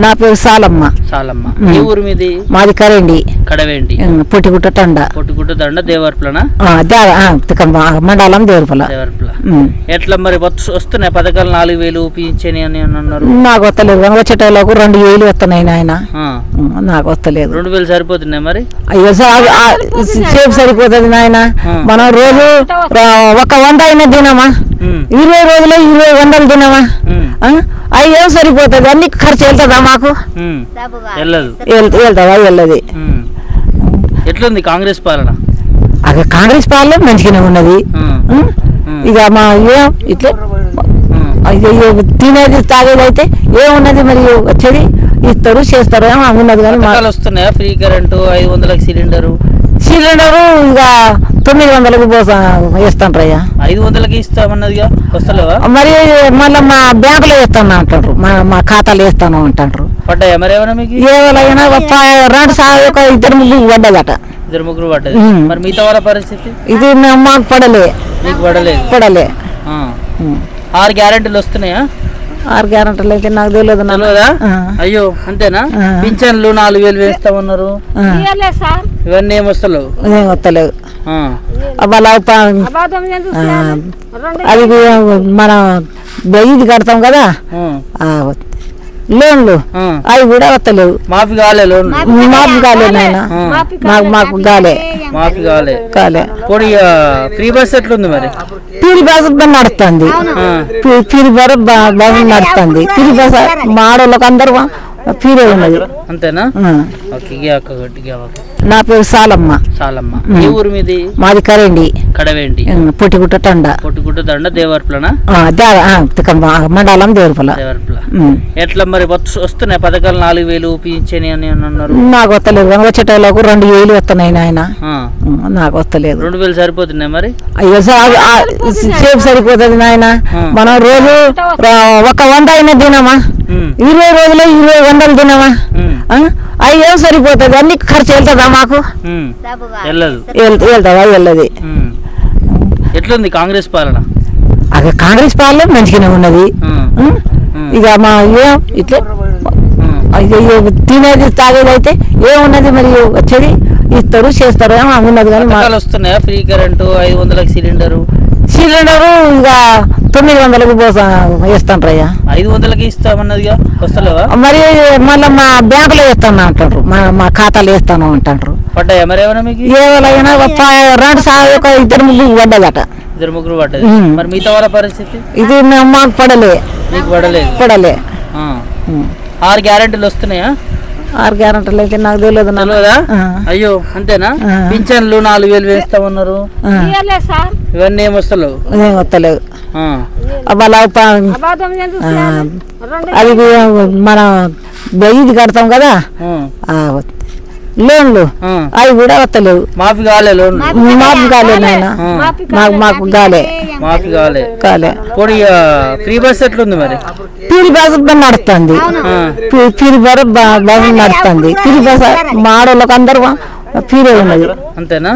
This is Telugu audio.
నా పేరు సాలమ్మ. సాలమ్మ. ఏ ఊరు మీది? మాది కరేండి. కడవేండి. పొట్టిగుట్ట తండ. పొట్టిగుట్ట తండ దేవరపలనా? మండలం దేవరపల. ఎట్లా మరి వస్తున్నాయి పథకాలు? 4000 పింఛని అని అన్నారు. నాకు వస్తలేదు. వచ్చేటోళ్ళకు 2000 వస్తున్నాయి నాయన. నాకు వస్తలేదు. 2000 సరిపోతున్నాయి మరి? అయ్యో సేపు సరిపోతుంది నాయన. మనం రోజు 100 అయినా తినమా? 20 రోజులు 20 వందలు తినమా? అవి ఏం సరిపోతుంది? అన్ని ఖర్చు వెళ్తుందా మాకు? వెళ్తుందా? వెళ్ళది. ఎట్లుంది కాంగ్రెస్ పాలన? అక్కడ కాంగ్రెస్ పాలన మంచిగానే ఉన్నది. ఇక మా ఏం ఇట్లా తినేది తాగేది అయితే ఏమున్నది మరి? వచ్చేది ఇస్తారు చేస్తారు ఏమో ఉన్నది. కానీ వస్తున్నాయా? ఫ్రీ కరెంటు, 500 సిలిండరు ఇక 900కు వేస్తాండ్రయ్యా. 500కి ఇస్తామన్నదిగా వస్తలేవా? మరి మళ్ళీ మా బ్యాంకులో వేస్తాను అంటారు, మా ఖాతాలో వేస్తాను అంటారు. పడ్డాయా మరి ఏమైనా మీకు? ఏమైనా 2 ముగ్గురు పడ్డదట. 2 ముగ్గురు పడ్డది. మరి మిగతా వాళ్ళ పరిస్థితి? ఇది మాకు పడలే. మీకు పడలే. 6 గ్యారెంటీలు వస్తున్నాయా? 6 గ్యారెంటీలు అయితే నాకు తెలియదు. అయ్యో అంతేనా? పింఛన్లు 4000 వేస్తామన్నారు. ఇవన్నీ ఏం వస్తలేవు. అది మనం ఇది కడతాం కదా లోన్లు, అవి కూడా వస్తలేవు. మాఫీ కాలే లోన్? మాఫీ కాలే నాయన. మాకు కాలే. ఫ్రీ బస్ ఎట్లుంది మరి? ఫ్రీ బస్ నడుస్తుంది. ఫ్రీ బస్ నడుస్తుంది. ఫ్రీ బస్ మా ఆడవాళ్ళకి అందరూ ఫ్రీ ఉన్నది. అంతేనా? నా పేరు సాలమ్మ. సాలమ్మ. ఏ ఊరు మీది? మాది కరేండి. కడవేండి. పొట్టిగుట్ట తండ. పొట్టిగుట్ట తండ దేవరపలనా? మండలం దేవరపల. ఎట్లా మరి వస్తున్నాయి పథకాలు? 4000 పింఛని అని అన్నారు. నాకు వస్తలేదు. వచ్చేటోళ్ళకు 2000 వస్తున్నాయి నాయన. నాకు వస్తలేదు. 2000 సరిపోతున్నాయి మరి? అయ్యో సేపు సరిపోతుంది నాయన. మనం రోజు 100 అయినా తినమా? 20 రోజులు 20 వందలు తినమా? అవి ఏం సరిపోతుంది? అన్ని ఖర్చు వెళ్తుందా మాకు? వెళ్తుందా? వెళ్ళది. ఎట్లుంది కాంగ్రెస్ పాలన? అక్కడ కాంగ్రెస్ పాలన మంచిగానే ఉన్నది. ఇక మా ఏం ఇట్లా తినేది తాగేది అయితే ఏమున్నది మరి? వచ్చేది ఇస్తారు చేస్తారు ఏమో ఉన్నది. కానీ వస్తున్నాయా? ఫ్రీ కరెంటు, 500 సిలిండరు ఇక 900కు వేస్తాండ్రయ్యా. 500కి ఇస్తామన్నదిగా వస్తలేవా? మరి మళ్ళీ మా బ్యాంకులో వేస్తాను అంటారు, మా ఖాతాలో వేస్తాను అంటారు. పడ్డాయా మరి ఏమైనా మీకు? ఏమైనా 2 ముగ్గురు పడ్డదట. 2 ముగ్గురు పడ్డది. మరి మిగతా వాళ్ళ పరిస్థితి? ఇది మాకు పడలే. మీకు పడలే. 6 గ్యారెంటీలు వస్తున్నాయా? 6 గ్యారెంటీలు అయితే నాకు తెలియదు. అయ్యో అంతేనా? పింఛన్లు 4000 వేస్తామన్నారు. ఇవన్నీ ఏం వస్తలేవు. అది మనం ఇది కడతాం కదా లోన్లు, అవి కూడా వస్తలేవు. మాఫీ కాలే లోన్? మాఫీ కాలే నాయన. మాకు కాలే. ఫ్రీ బస్ ఎట్లుంది మరి? ఫ్రీ బస్ నడుస్తుంది. ఫ్రీ బస్ నడుస్తుంది. ఫ్రీ బస్ మా ఆడవాళ్ళకి అందరూ ఫ్రీ ఉన్నది. అంతేనా?